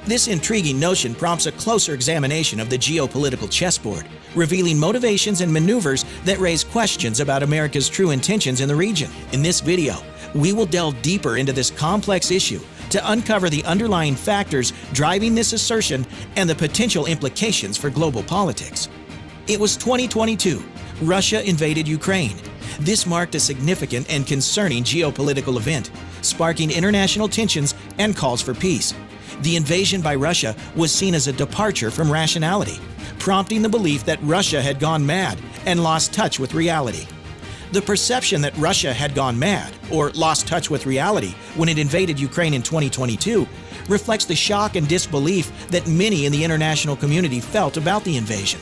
This intriguing notion prompts a closer examination of the geopolitical chessboard, revealing motivations and maneuvers that raise questions about America's true intentions in the region. In this video, we will delve deeper into this complex issue to uncover the underlying factors driving this assertion and the potential implications for global politics. It was 2022. Russia invaded Ukraine. This marked a significant and concerning geopolitical event, sparking international tensions and calls for peace. The invasion by Russia was seen as a departure from rationality, prompting the belief that Russia had gone mad and lost touch with reality. The perception that Russia had gone mad or lost touch with reality when it invaded Ukraine in 2022 reflects the shock and disbelief that many in the international community felt about the invasion.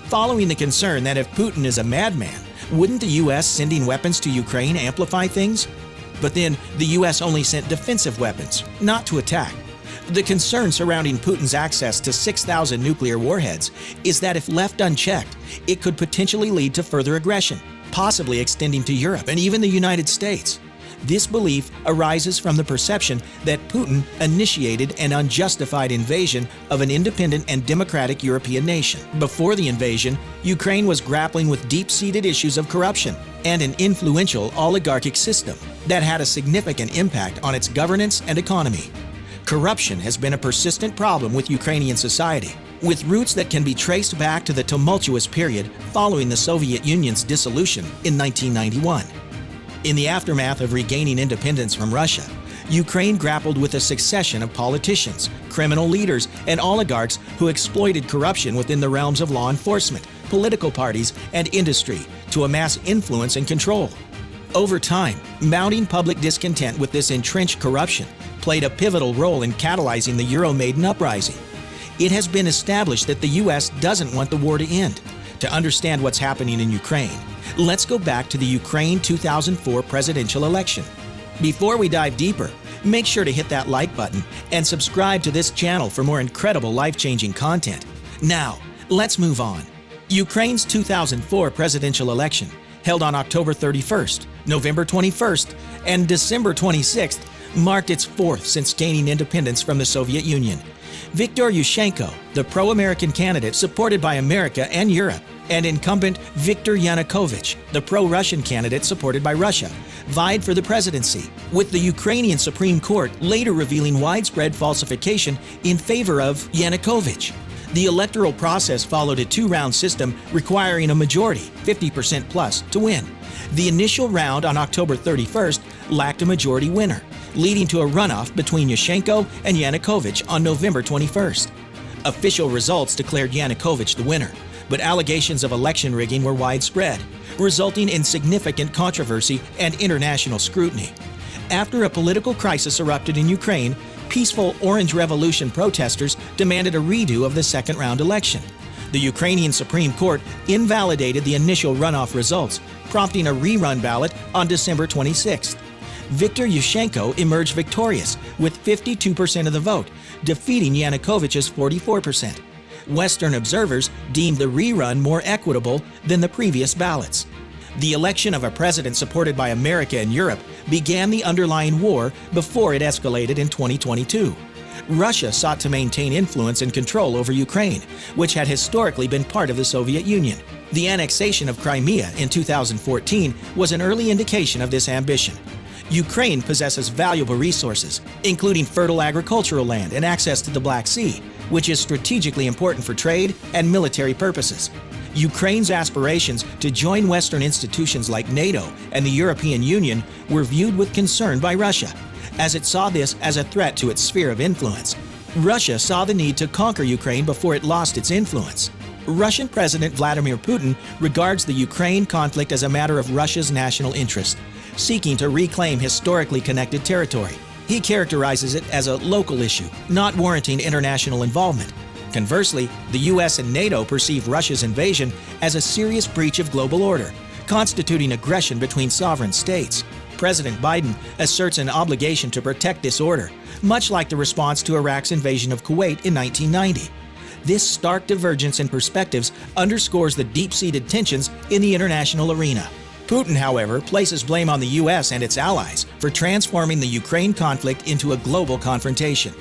Following the concern that if Putin is a madman, wouldn't the U.S. sending weapons to Ukraine amplify things? But then the U.S. only sent defensive weapons, not to attack. The concern surrounding Putin's access to 6,000 nuclear warheads is that if left unchecked, it could potentially lead to further aggression, possibly extending to Europe and even the United States. This belief arises from the perception that Putin initiated an unjustified invasion of an independent and democratic European nation. Before the invasion, Ukraine was grappling with deep-seated issues of corruption and an influential oligarchic system that had a significant impact on its governance and economy. Corruption has been a persistent problem with Ukrainian society, with roots that can be traced back to the tumultuous period following the Soviet Union's dissolution in 1991. In the aftermath of regaining independence from Russia, Ukraine grappled with a succession of politicians, criminal leaders, and oligarchs who exploited corruption within the realms of law enforcement, political parties, and industry to amass influence and control. Over time, mounting public discontent with this entrenched corruption played a pivotal role in catalyzing the Euromaidan uprising. It has been established that the U.S. doesn't want the war to end. To understand what's happening in Ukraine, let's go back to the Ukraine 2004 presidential election. Before we dive deeper, make sure to hit that like button and subscribe to this channel for more incredible life-changing content. Now, let's move on. Ukraine's 2004 presidential election, held on October 31st, November 21st, and December 26th, marked its fourth since gaining independence from the Soviet Union. Viktor Yushchenko, the pro-American candidate supported by America and Europe, and incumbent Viktor Yanukovych, the pro-Russian candidate supported by Russia, vied for the presidency, with the Ukrainian Supreme Court later revealing widespread falsification in favor of Yanukovych. The electoral process followed a two-round system requiring a majority, 50% plus, to win. The initial round on October 31st lacked a majority winner, leading to a runoff between Yushchenko and Yanukovych on November 21st. Official results declared Yanukovych the winner, but allegations of election rigging were widespread, resulting in significant controversy and international scrutiny. After a political crisis erupted in Ukraine, peaceful Orange Revolution protesters demanded a redo of the second-round election. The Ukrainian Supreme Court invalidated the initial runoff results, prompting a rerun ballot on December 26th. Viktor Yushchenko emerged victorious with 52% of the vote, defeating Yanukovych's 44%. Western observers deemed the rerun more equitable than the previous ballots. The election of a president supported by America and Europe began the underlying war before it escalated in 2022. Russia sought to maintain influence and control over Ukraine, which had historically been part of the Soviet Union. The annexation of Crimea in 2014 was an early indication of this ambition. Ukraine possesses valuable resources, including fertile agricultural land and access to the Black Sea, which is strategically important for trade and military purposes. Ukraine's aspirations to join Western institutions like NATO and the European Union were viewed with concern by Russia, as it saw this as a threat to its sphere of influence. Russia saw the need to conquer Ukraine before it lost its influence. Russian President Vladimir Putin regards the Ukraine conflict as a matter of Russia's national interest, seeking to reclaim historically connected territory. He characterizes it as a local issue, not warranting international involvement. Conversely, the U.S. and NATO perceive Russia's invasion as a serious breach of global order, constituting aggression between sovereign states. President Biden asserts an obligation to protect this order, much like the response to Iraq's invasion of Kuwait in 1990. This stark divergence in perspectives underscores the deep-seated tensions in the international arena. Putin, however, places blame on the U.S. and its allies for transforming the Ukraine conflict into a global confrontation.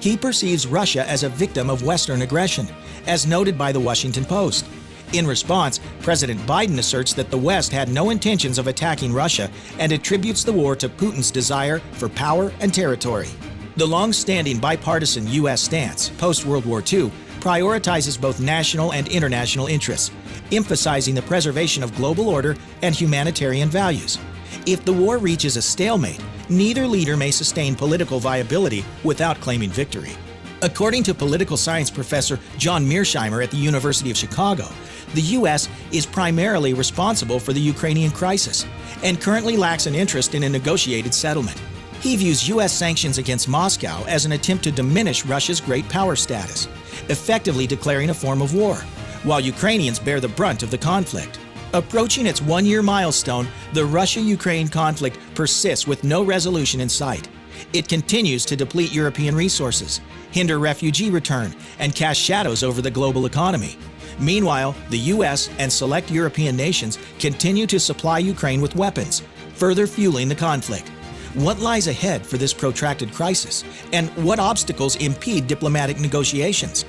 He perceives Russia as a victim of Western aggression, as noted by the Washington Post. In response, President Biden asserts that the West had no intentions of attacking Russia and attributes the war to Putin's desire for power and territory. The long-standing bipartisan U.S. stance, post-World War II, prioritizes both national and international interests, emphasizing the preservation of global order and humanitarian values. If the war reaches a stalemate, neither leader may sustain political viability without claiming victory. According to political science professor John Mearsheimer at the University of Chicago, the U.S. is primarily responsible for the Ukrainian crisis and currently lacks an interest in a negotiated settlement. He views U.S. sanctions against Moscow as an attempt to diminish Russia's great power status, effectively declaring a form of war, while Ukrainians bear the brunt of the conflict. Approaching its one-year milestone, the Russia-Ukraine conflict persists with no resolution in sight. It continues to deplete European resources, hinder refugee return, and cast shadows over the global economy. Meanwhile, the U.S. and select European nations continue to supply Ukraine with weapons, further fueling the conflict. What lies ahead for this protracted crisis, and what obstacles impede diplomatic negotiations?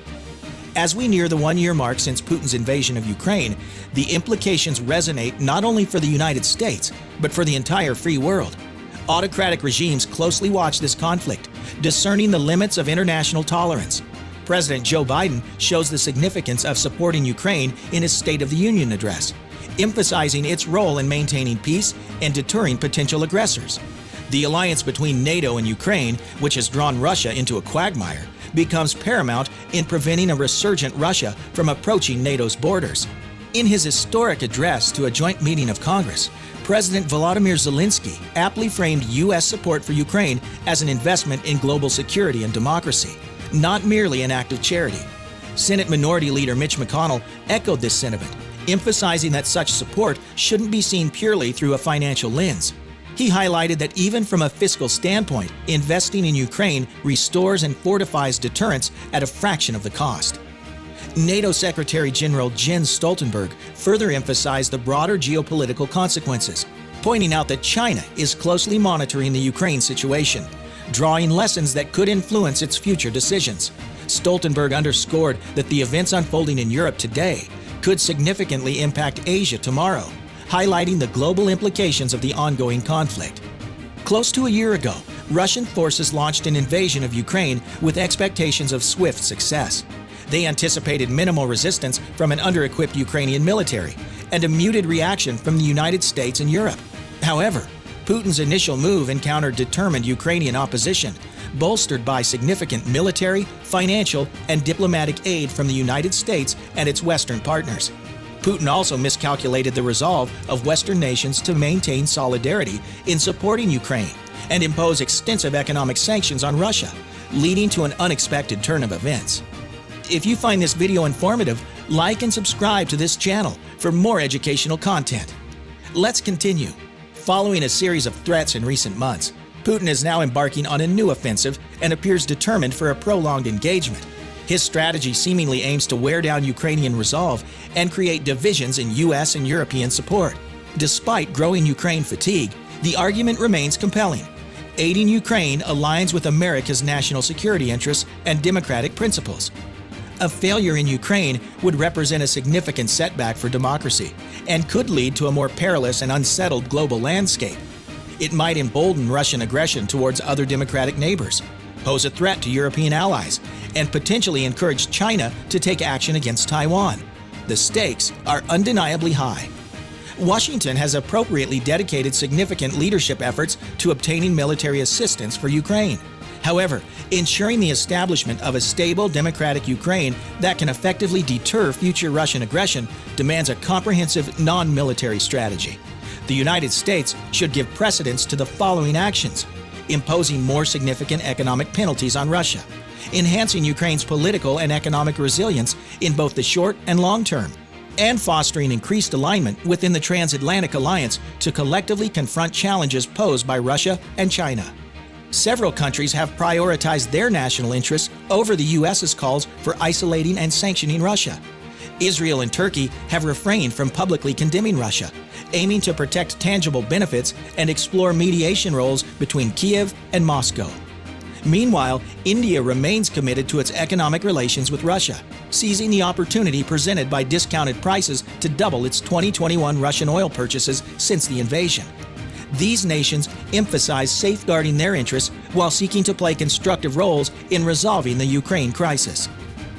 As we near the one-year mark since Putin's invasion of Ukraine, the implications resonate not only for the United States, but for the entire free world. Autocratic regimes closely watch this conflict, discerning the limits of international tolerance. President Joe Biden shows the significance of supporting Ukraine in his State of the Union address, emphasizing its role in maintaining peace and deterring potential aggressors. The alliance between NATO and Ukraine, which has drawn Russia into a quagmire, becomes paramount in preventing a resurgent Russia from approaching NATO's borders. In his historic address to a joint meeting of Congress, President Volodymyr Zelensky aptly framed U.S. support for Ukraine as an investment in global security and democracy, not merely an act of charity. Senate Minority Leader Mitch McConnell echoed this sentiment, emphasizing that such support shouldn't be seen purely through a financial lens. He highlighted that even from a fiscal standpoint, investing in Ukraine restores and fortifies deterrence at a fraction of the cost. NATO Secretary General Jens Stoltenberg further emphasized the broader geopolitical consequences, pointing out that China is closely monitoring the Ukraine situation, drawing lessons that could influence its future decisions. Stoltenberg underscored that the events unfolding in Europe today could significantly impact Asia tomorrow, highlighting the global implications of the ongoing conflict. Close to a year ago, Russian forces launched an invasion of Ukraine with expectations of swift success. They anticipated minimal resistance from an under-equipped Ukrainian military and a muted reaction from the United States and Europe. However, Putin's initial move encountered determined Ukrainian opposition, bolstered by significant military, financial, and diplomatic aid from the United States and its Western partners. Putin also miscalculated the resolve of Western nations to maintain solidarity in supporting Ukraine and impose extensive economic sanctions on Russia, leading to an unexpected turn of events. If you find this video informative, like and subscribe to this channel for more educational content. Let's continue. Following a series of threats in recent months, Putin is now embarking on a new offensive and appears determined for a prolonged engagement. His strategy seemingly aims to wear down Ukrainian resolve and create divisions in U.S. and European support. Despite growing Ukraine fatigue, the argument remains compelling. Aiding Ukraine aligns with America's national security interests and democratic principles. A failure in Ukraine would represent a significant setback for democracy and could lead to a more perilous and unsettled global landscape. It might embolden Russian aggression towards other democratic neighbors, pose a threat to European allies, and potentially encourage China to take action against Taiwan. The stakes are undeniably high. Washington has appropriately dedicated significant leadership efforts to obtaining military assistance for Ukraine. However, ensuring the establishment of a stable democratic Ukraine that can effectively deter future Russian aggression demands a comprehensive non-military strategy. The United States should give precedence to the following actions: imposing more significant economic penalties on Russia, enhancing Ukraine's political and economic resilience in both the short and long term, and fostering increased alignment within the transatlantic alliance to collectively confront challenges posed by Russia and China. Several countries have prioritized their national interests over the U.S.'s calls for isolating and sanctioning Russia. Israel and Turkey have refrained from publicly condemning Russia, aiming to protect tangible benefits and explore mediation roles between Kiev and Moscow. Meanwhile, India remains committed to its economic relations with Russia, seizing the opportunity presented by discounted prices to double its 2021 Russian oil purchases since the invasion. These nations emphasize safeguarding their interests while seeking to play constructive roles in resolving the Ukraine crisis.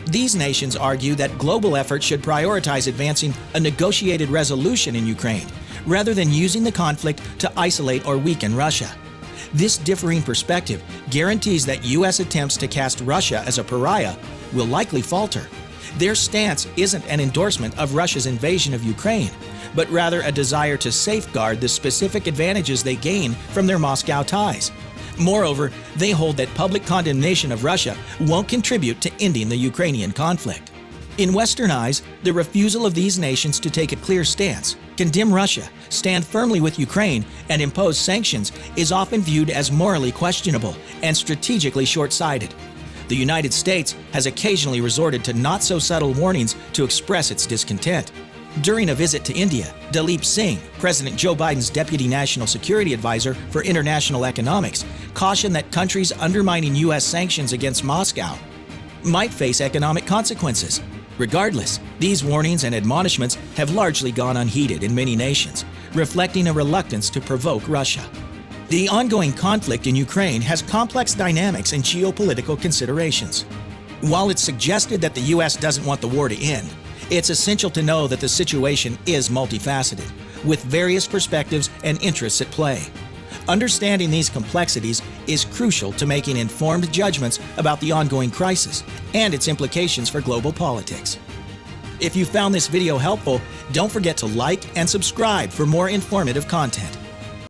These nations argue that global efforts should prioritize advancing a negotiated resolution in Ukraine, rather than using the conflict to isolate or weaken Russia. This differing perspective guarantees that U.S. attempts to cast Russia as a pariah will likely falter. Their stance isn't an endorsement of Russia's invasion of Ukraine, but rather a desire to safeguard the specific advantages they gain from their Moscow ties. Moreover, they hold that public condemnation of Russia won't contribute to ending the Ukrainian conflict. In Western eyes, the refusal of these nations to take a clear stance, condemn Russia, stand firmly with Ukraine, and impose sanctions is often viewed as morally questionable and strategically short-sighted. The United States has occasionally resorted to not-so-subtle warnings to express its discontent. During a visit to India, Dalip Singh, President Joe Biden's Deputy National Security Advisor for International Economics, cautioned that countries undermining U.S. sanctions against Moscow might face economic consequences. Regardless, these warnings and admonishments have largely gone unheeded in many nations, reflecting a reluctance to provoke Russia. The ongoing conflict in Ukraine has complex dynamics and geopolitical considerations. While it's suggested that the U.S. doesn't want the war to end, it's essential to know that the situation is multifaceted, with various perspectives and interests at play. Understanding these complexities is crucial to making informed judgments about the ongoing crisis and its implications for global politics. If you found this video helpful, don't forget to like and subscribe for more informative content.